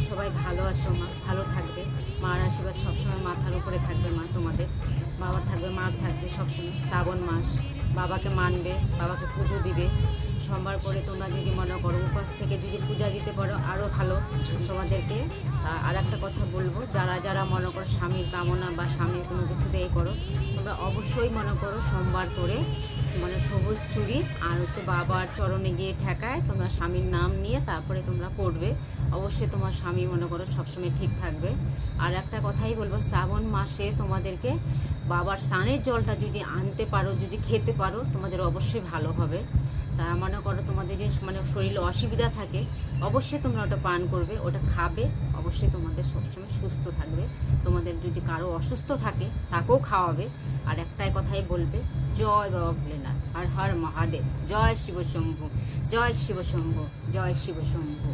সবাই ভালো আছো মা, ভালো থাকবে। মার আশীর্বাদ সবসময় মাথার উপরে থাকবে মা, তোমাদের বাবার থাকবে, মার থাকবে সবসময়। শ্রাবণ মাস বাবাকে মানবে, বাবাকে পুজো দিবে। সোমবার করে তোমরা যদি মনে করো উপাস থেকে যদি পূজা দিতে পারো আরও ভালো তোমাদেরকে। আর একটা কথা বলবো, যারা যারা মনে করো স্বামীর কামনা বা স্বামীর কোনো কিছুতে এই করো, তোমরা অবশ্যই মনে করো সোমবার করে মানে সবুজ চুড়ি আর বাবার চরণে গিয়ে ঠেকায় তোমরা স্বামীর নাম নিয়ে তারপরে তোমরা পড়বে। অবশ্যই তোমার স্বামী মনে করো সবসময় ঠিক থাকবে। আর একটা কথাই বলবো, শ্রাবণ মাসে তোমাদেরকে বাবার স্নানের জলটা যদি আনতে পারো, যদি খেতে পারো, তোমাদের অবশ্যই ভালো হবে। তা মনে করো তোমাদের যদি মানে শরীরে অসুবিধা থাকে, অবশ্যই তোমরা ওটা পান করবে, ওটা খাবে, অবশ্যই তোমাদের সবসময় সুস্থ থাকবে। তোমাদের যদি কারো অসুস্থ থাকে তাকেও খাওয়াবে। আর একটাই কথাই বলবে, জয় বাবা ভোলেনাথ, হর হর মহাদেব, জয় শিব শম্ভু, জয় শিব শম্ভু, জয় শিব শম্ভু।